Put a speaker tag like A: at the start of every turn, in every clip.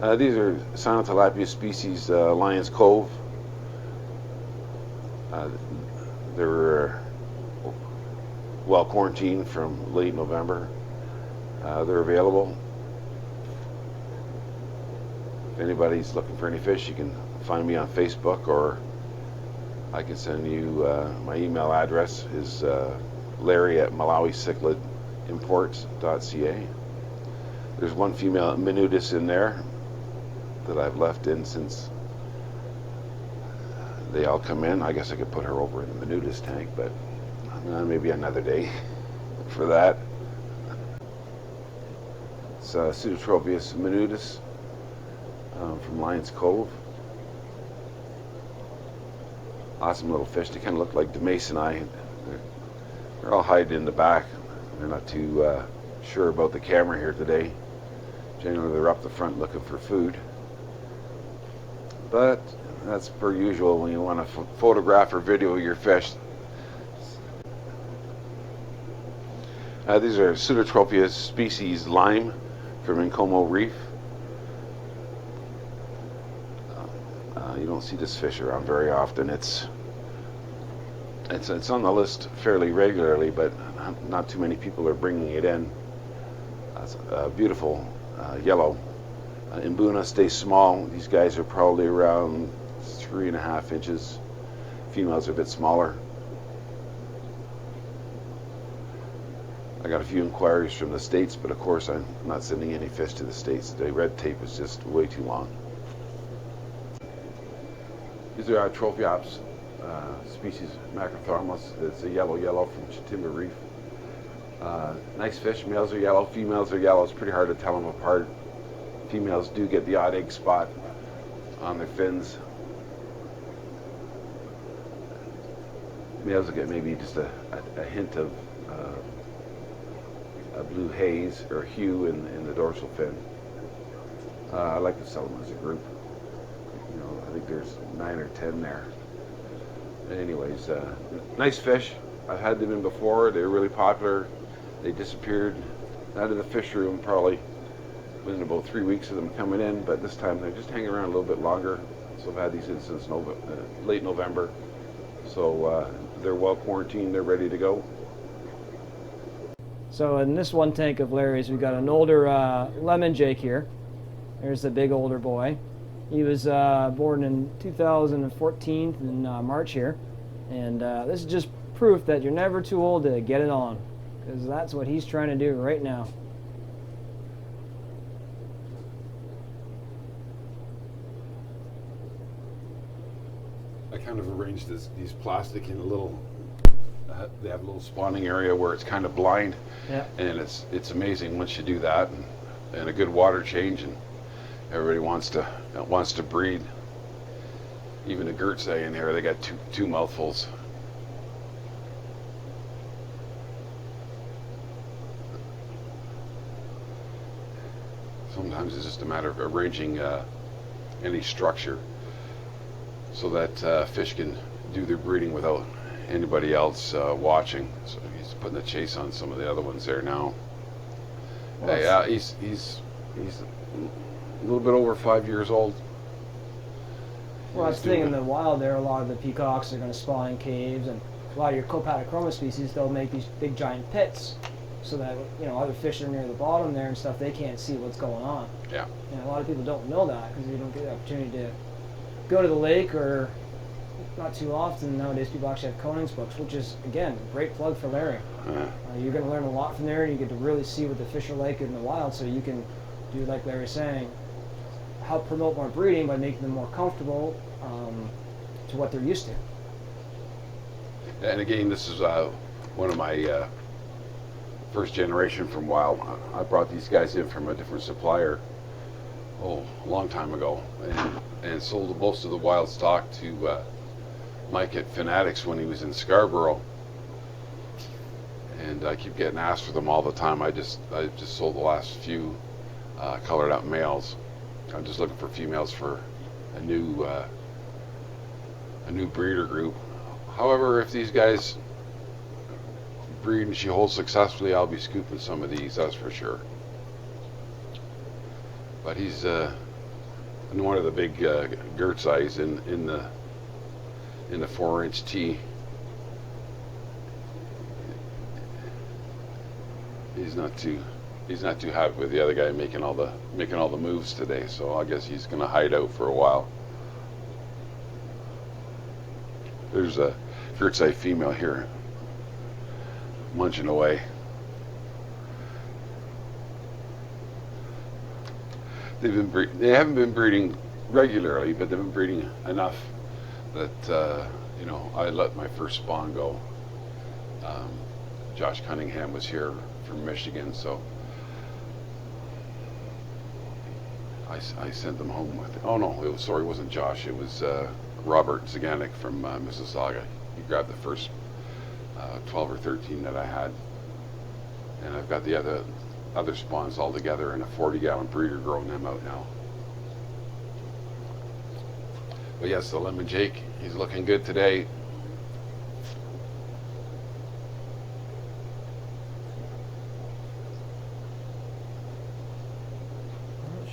A: These are Pseudotropheus species, Lion's Cove. They're well quarantined from late November. They're available. If anybody's looking for any fish, you can find me on Facebook, or I can send you my email address is larry@malawicichlidimports.ca. There's one female Menudis in there that I've left in since they all come in. I guess I could put her over in the Menudis tank, but maybe another day for that. It's Pseudotropheus Menudis from Lion's Cove. Awesome little fish. They kind of look like Demasoni. They're all hiding in the back. They're not too sure about the camera here today. Generally they're up the front looking for food. But that's per usual when you want to photograph or video your fish. These are Pseudotropheus species lime from Nkomo Reef. You don't see this fish around very often. It's on the list fairly regularly, but not too many people are bringing it in. It's beautiful yellow. Mbuna stays small. These guys are probably around 3.5 inches. Females are a bit smaller. I got a few inquiries from the States, but of course I'm not sending any fish to the States. The red tape is just way too long. These are Trophiops species Macrotharmos. It's a yellow from Chitimba Reef. Nice fish. Males are yellow, females are yellow. It's pretty hard to tell them apart. Females do get the odd egg spot on their fins. Males will get maybe just a hint of a blue haze or hue in the dorsal fin. I like to sell them as a group. I think there's 9 or 10 there. Anyways, nice fish. I've had them in before. They were really popular. They disappeared out of the fish room probably within about 3 weeks of them coming in, but this time they're just hanging around a little bit longer. So I've had these in since late November. So they're well quarantined. They're ready to go.
B: So in this one tank of Larry's, we've got an older lemon jake here. There's the big older boy. He was born in 2014 in March here. And this is just proof that you're never too old to get it on, because that's what he's trying to do right now.
A: I kind of arranged these plastic in a little, they have a little spawning area where it's kind of blind.
B: Yeah.
A: And it's amazing once you do that and a good water change, and everybody wants to breed. Even the Gertze in here, they got two mouthfuls. Sometimes it's just a matter of arranging any structure so that fish can do their breeding without anybody else watching. So he's putting the chase on some of the other ones there now. Well, he's a little bit over 5 years old.
B: Well, that's the thing in the wild there. A lot of the peacocks are going to spawn in caves, and a lot of your Copatochroma species, they'll make these big giant pits so that other fish are near the bottom there and stuff. They can't see what's going on.
A: Yeah.
B: And a lot of people don't know that because they don't get the opportunity to go to the lake, or not too often nowadays. People actually have Koning's books, which is again a great plug for Larry. You're going to learn a lot from there, and you get to really see what the fish are like in the wild, so you can do like Larry's saying, help promote more breeding by making them more comfortable to what they're used to.
A: And again, this is one of my first generation from wild. I brought these guys in from a different supplier a long time ago, and sold most of the wild stock to Mike at Fanatics when he was in Scarborough. And I keep getting asked for them all the time. I just sold the last few colored out males. I'm just looking for females for a new breeder group. However, if these guys breed and she holds successfully, I'll be scooping some of these, that's for sure. But he's And one of the big Gertz eyes in the 4-inch T. He's not too happy with the other guy making all the moves today. So I guess he's going to hide out for a while. There's a Gertz eye female here, munching away. They haven't been breeding regularly, but they've been breeding enough that you know, I let my first spawn go. Josh Cunningham was here from Michigan, so I sent them home with. Oh no, it wasn't Josh. It was Robert Zaganek from Mississauga. He grabbed the first 12 or 13 that I had, and I've got the other spawns all together in a 40-gallon breeder growing them out now. But yes, the Lemon Jake, he's looking good today.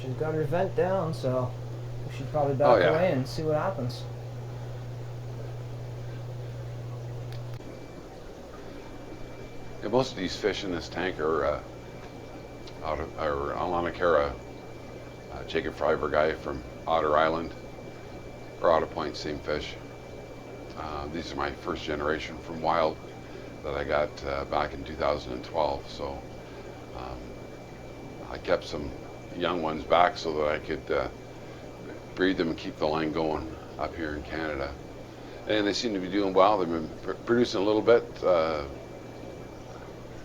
B: She's got her vent down, so we should probably back away and see what happens.
A: Yeah, most of these fish in this tank are Alanakera, Jacob Freiberg guy from Otter Island, or Otter Point, same fish. These are my first generation from wild that I got back in 2012. So I kept some young ones back so that I could breed them and keep the line going up here in Canada. And they seem to be doing well. They've been producing a little bit.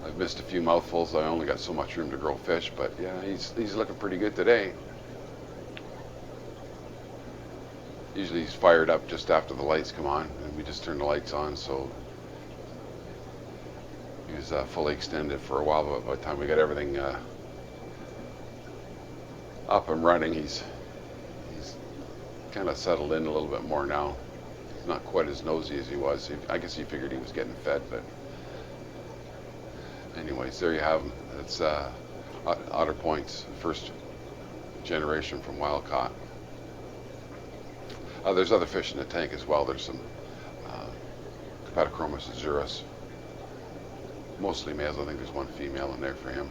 A: I've missed a few mouthfuls. I only got so much room to grow fish, but yeah, he's looking pretty good today. Usually he's fired up just after the lights come on, and we just turn the lights on, so he was fully extended for a while, but by the time we got everything up and running, he's kind of settled in a little bit more now. He's not quite as nosy as he was. I guess he figured he was getting fed, but anyways, there you have him. It's Otter Point's first generation from wild caught. There's other fish in the tank as well. There's some Hepatochromis azurus, mostly males. I think there's one female in there for him.